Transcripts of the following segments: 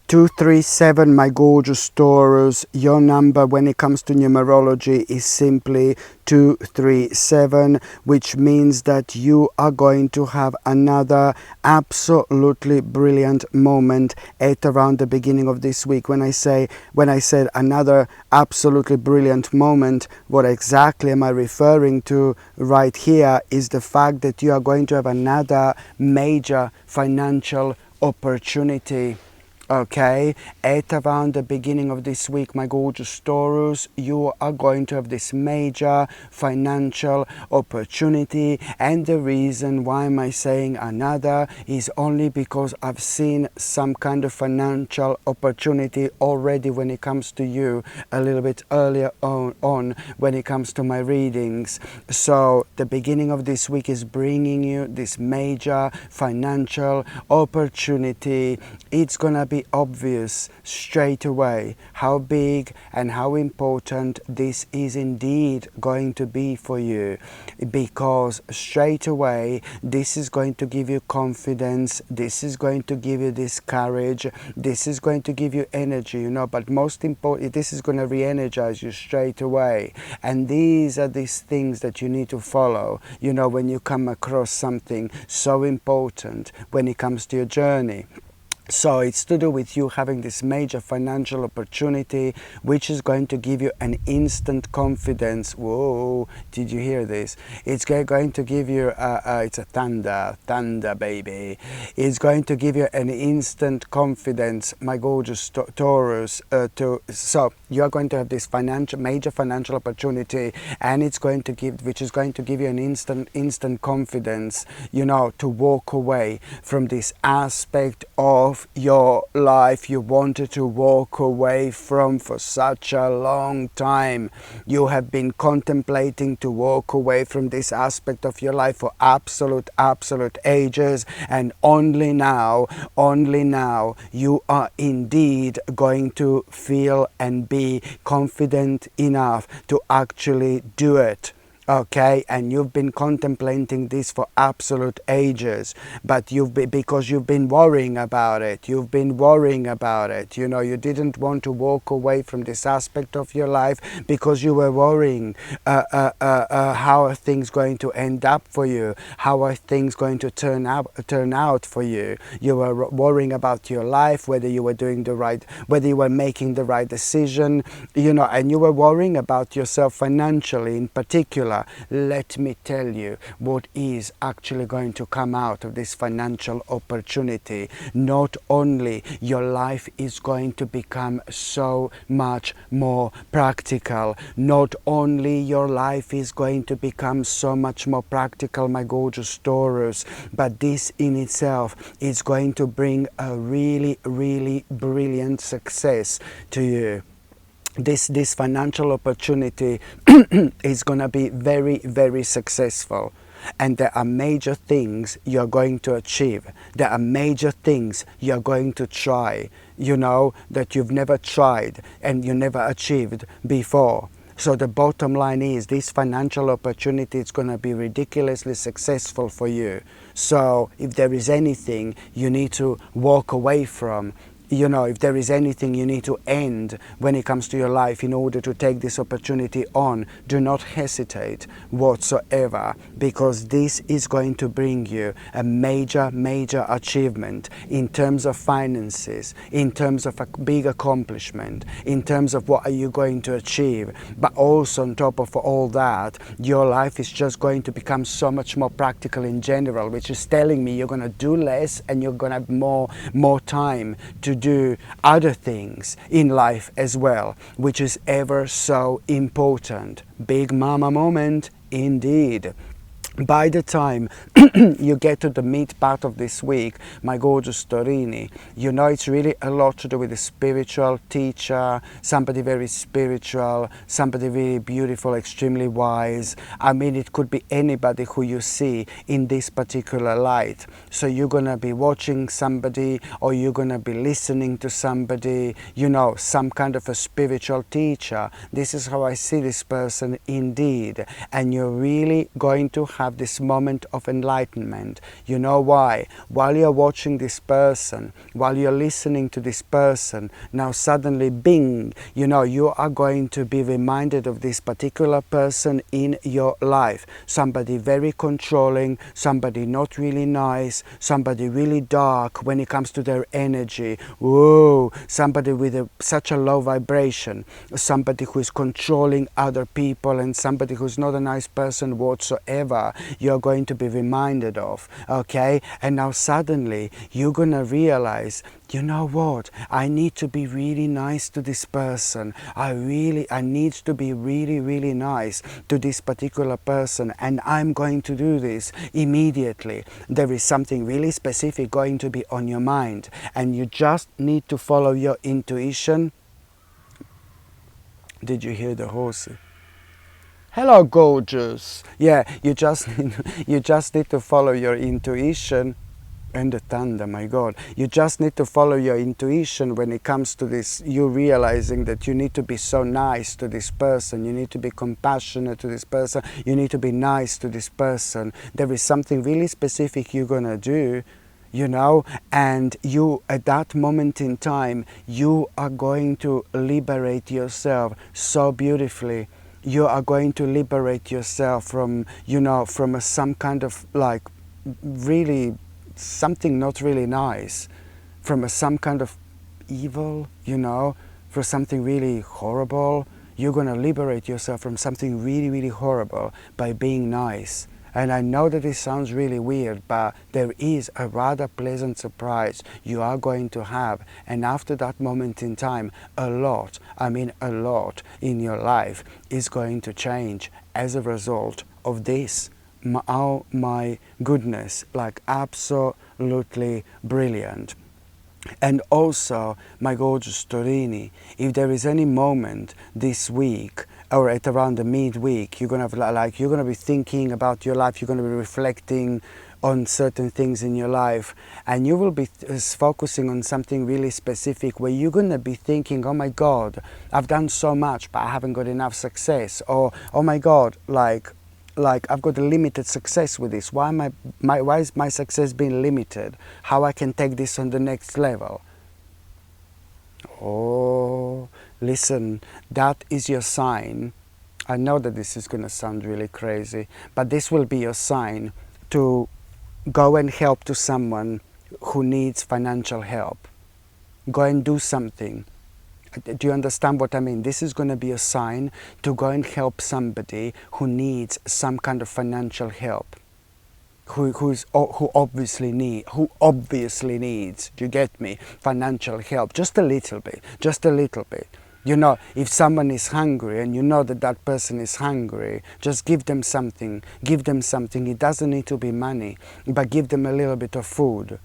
237, my gorgeous Taurus. Your number when it comes to numerology is simply 237, which means that you are going to have another absolutely brilliant moment at around the beginning of this week. When I said another absolutely brilliant moment, what exactly am I referring to right here is the fact that you are going to have another major financial opportunity. Okay, at around the beginning of this week, my gorgeous Taurus, you are going to have this major financial opportunity. And the reason why am I saying another is only because I've seen some kind of financial opportunity already when it comes to you a little bit earlier on when it comes to my readings. So the beginning of this week is bringing you this major financial opportunity. It's gonna be obvious straight away how big and how important this is indeed going to be for you, because straight away this is going to give you confidence, this is going to give you this courage, this is going to give you energy, but most important, this is going to re-energize you straight away. And these are these things that you need to follow, when you come across something so important when it comes to your journey. So it's to do with you having this major financial opportunity, which is going to give you an instant confidence. Whoa, did you hear this? It's going to give you, it's a thunder baby. It's going to give you an instant confidence, my gorgeous Taurus. So you're going to have this major financial opportunity, and it's going to which is going to give you an instant confidence, to walk away from this aspect of your life you wanted to walk away from for such a long time. You have been contemplating to walk away from this aspect of your life for absolute ages, and only now you are indeed going to feel and be confident enough to actually do it. Okay, and you've been contemplating this for absolute ages, but because you've been worrying about it. You didn't want to walk away from this aspect of your life because you were worrying how are things going to end up for you, how are things going to turn out for you. You were worrying about your life, whether you were making the right decision, and you were worrying about yourself financially in particular. Let me tell you what is actually going to come out of this financial opportunity. Not only your life is going to become so much more practical, not only your life is going to become so much more practical, my gorgeous Taurus, but this in itself is going to bring a really brilliant success to you. This financial opportunity is going to be very successful, and there are major things you're going to achieve. There are major things you're going to try, that you've never tried and you never achieved before. So the bottom line is this financial opportunity is going to be ridiculously successful for you. So if there is anything you need to walk away from, if there is anything you need to end when it comes to your life in order to take this opportunity on, do not hesitate whatsoever, because this is going to bring you a major achievement in terms of finances, in terms of a big accomplishment, in terms of what are you going to achieve. But also on top of all that, your life is just going to become so much more practical in general, which is telling me you're going to do less and you're going to have more time to do other things in life as well, which is ever so important. Big mama moment indeed. By the time you get to the meat part of this week, my gorgeous Torini, it's really a lot to do with a spiritual teacher, somebody very spiritual, somebody very beautiful, extremely wise. I mean, it could be anybody who you see in this particular light. So you're going to be watching somebody, or you're going to be listening to somebody, some kind of a spiritual teacher. This is how I see this person indeed. And you're really going to have have this moment of enlightenment. You know why? While you're watching this person, while you're listening to this person, now suddenly, bing, you know, you are going to be reminded of this particular person in your life. Somebody very controlling, somebody not really nice, somebody really dark when it comes to their energy. Whoa, somebody with such a low vibration, somebody who is controlling other people, and somebody who's not a nice person whatsoever, you're going to be reminded of, okay? And now suddenly you're gonna realize, you know what, I need to be really nice to this person. I need to be really nice to this particular person, and I'm going to do this immediately. There is something really specific going to be on your mind, and you just need to follow your intuition. Did you hear the horse? Hello, gorgeous. Yeah, you just need to follow your intuition. And the thunder, my God. You just need to follow your intuition when it comes to this. You realizing that you need to be so nice to this person. You need to be compassionate to this person. You need to be nice to this person. There is something really specific you're gonna do, you know, and you, at that moment in time, you are going to liberate yourself so beautifully. You are going to liberate yourself from, you know, from some kind of like really something not really nice, from some kind of evil, you know, for something really horrible. You're going to liberate yourself from something really horrible by being nice. And I know that this sounds really weird, but there is a rather pleasant surprise you are going to have. And after that moment in time, a lot, I mean a lot in your life is going to change as a result of this. Oh my goodness, like absolutely brilliant. And also, my gorgeous Torini, if there is any moment this week or at around the midweek, you're gonna have you're gonna be thinking about your life, you're gonna be reflecting on certain things in your life, and you will be focusing on something really specific where you're gonna be thinking, oh my God, I've done so much, but I haven't got enough success, or oh my God, like I've got a limited success with this. Why is my success being limited? How I can take this on the next level? Oh, listen, that is your sign. I know that this is going to sound really crazy, but this will be your sign to go and help to someone who needs financial help. Go and do something. Do you understand what I mean? This is going to be a sign to go and help somebody who needs some kind of financial help, who obviously needs, do you get me, financial help, just a little bit. You know, if someone is hungry and you know that that person is hungry, just give them something. It doesn't need to be money, but give them a little bit of food.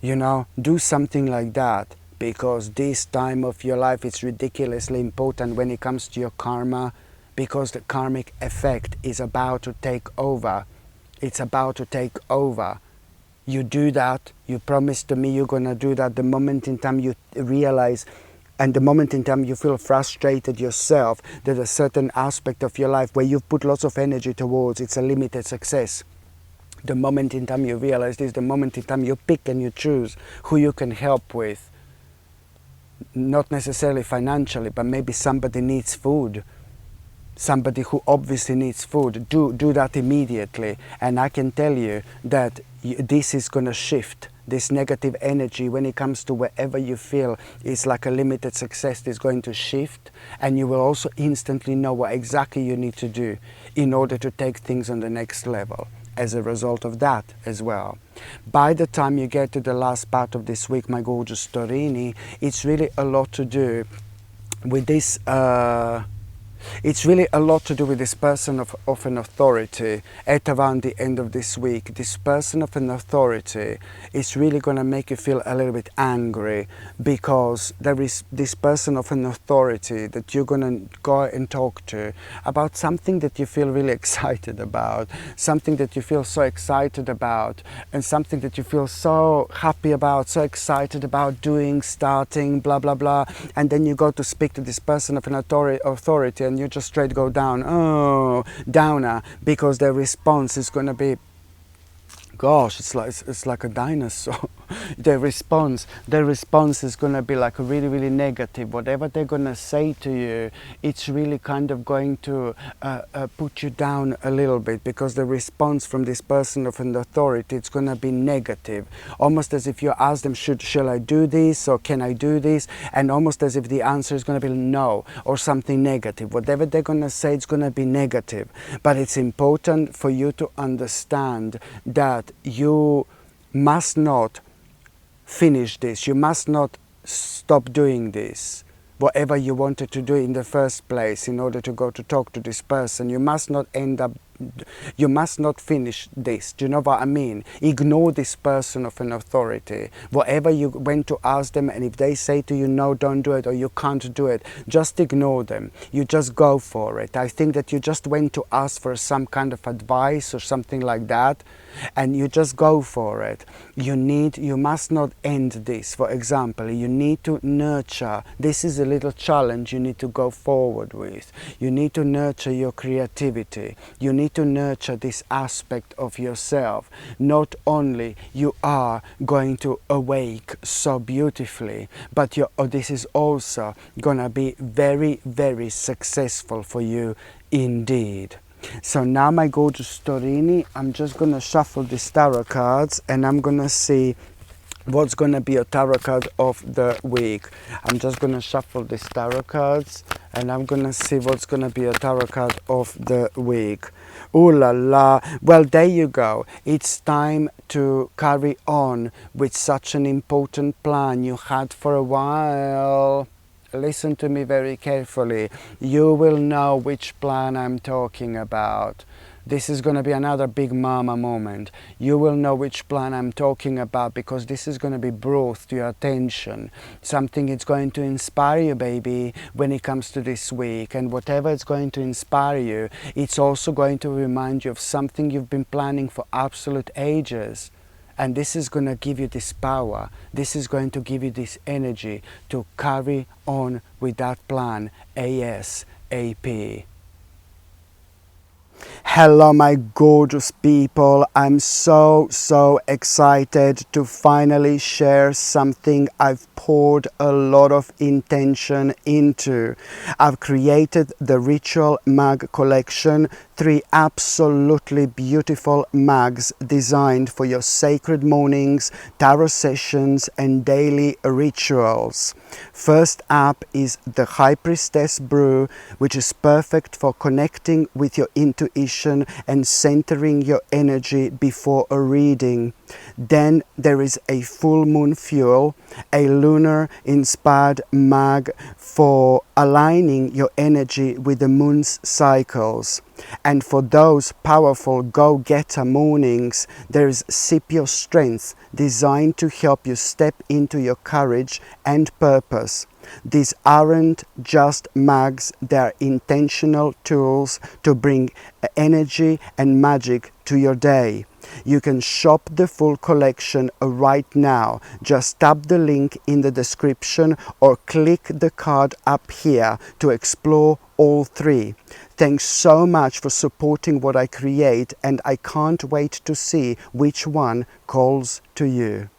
You know, do something like that. Because this time of your life is ridiculously important when it comes to your karma, because the karmic effect is about to take over. It's about to take over. You do that, you promise to me you're going to do that. The moment in time you realize, and the moment in time you feel frustrated yourself that a certain aspect of your life where you've put lots of energy towards, it's a limited success. The moment in time you realize this, the moment in time you pick and you choose who you can help with. Not necessarily financially, but maybe somebody needs food. Somebody who obviously needs food. Do that immediately. And I can tell you that this is going to shift. This negative energy, when it comes to wherever you feel is like a limited success, is going to shift. And you will also instantly know what exactly you need to do in order to take things on the next level. As a result of that as well. By the time you get to the last part of this week, my gorgeous Torini, it's really a lot to do with this It's really a lot to do with this person of an authority at around the end of this week. This person of an authority is really going to make you feel a little bit angry, because there is this person of an authority that you're going to go and talk to about something that you feel really excited about, something that you feel so excited about, and something that you feel so happy about, so excited about doing, starting, blah, blah, blah. And then you go to speak to this person of an authority, and and you just straight go down, oh, downer, because their response is going to be, gosh, it's like a dinosaur. Their response is going to be like a really, really negative. Whatever they're going to say to you, it's really kind of going to put you down a little bit, because the response from this person of an authority, it's going to be negative, almost as if you ask them, shall I do this, or can I do this, and almost as if the answer is going to be no, or something negative. Whatever they're going to say, it's going to be negative. But it's important for you to understand that you must not finish this. You must not stop doing this. Whatever you wanted to do in the first place in order to go to talk to this person, you must not finish this. Do you know what I mean? Ignore this person of an authority. Whatever you went to ask them, and if they say to you, no, don't do it, or you can't do it, just ignore them. You just go for it. I think that you just went to ask for some kind of advice or something like that, and you just go for it. You must not end this. For example, you need to nurture. This is a little challenge you need to go forward with. You need to nurture your creativity. You need to nurture this aspect of yourself. Not only you are going to awake so beautifully, but this is also going to be very, very successful for you indeed. So now, my gorgeous Torini, I'm just going to shuffle these tarot cards, and I'm going to see what's going to be a tarot card of the week. I'm just going to shuffle these tarot cards, and I'm going to see what's going to be a tarot card of the week. Ooh la la. Well, there you go. It's time to carry on with such an important plan you had for a while. Listen to me very carefully. You will know which plan I'm talking about. This is going to be another big mama moment. You will know which plan I'm talking about, because this is going to be brought to your attention. Something is going to inspire you, baby, when it comes to this week. And whatever is going to inspire you, it's also going to remind you of something you've been planning for absolute ages. And this is going to give you this power. This is going to give you this energy to carry on with that plan ASAP. Hello, my gorgeous people. I'm so excited to finally share something I've poured a lot of intention into. I've created the Ritual Mag collection, 3 absolutely beautiful mags designed for your sacred mornings, tarot sessions, and daily rituals. First up is the High Priestess Brew, which is perfect for connecting with your intuition and centering your energy before a reading. Then there is a Full Moon Fuel, a lunar inspired mag for aligning your energy with the moon's cycles. And for those powerful go-getter mornings, there is Sip Your Strength, designed to help you step into your courage and purpose. These aren't just mags, they're intentional tools to bring energy and magic to your day. You can shop the full collection right now. Just tap the link in the description or click the card up here to explore all 3. Thanks so much for supporting what I create, and I can't wait to see which one calls to you.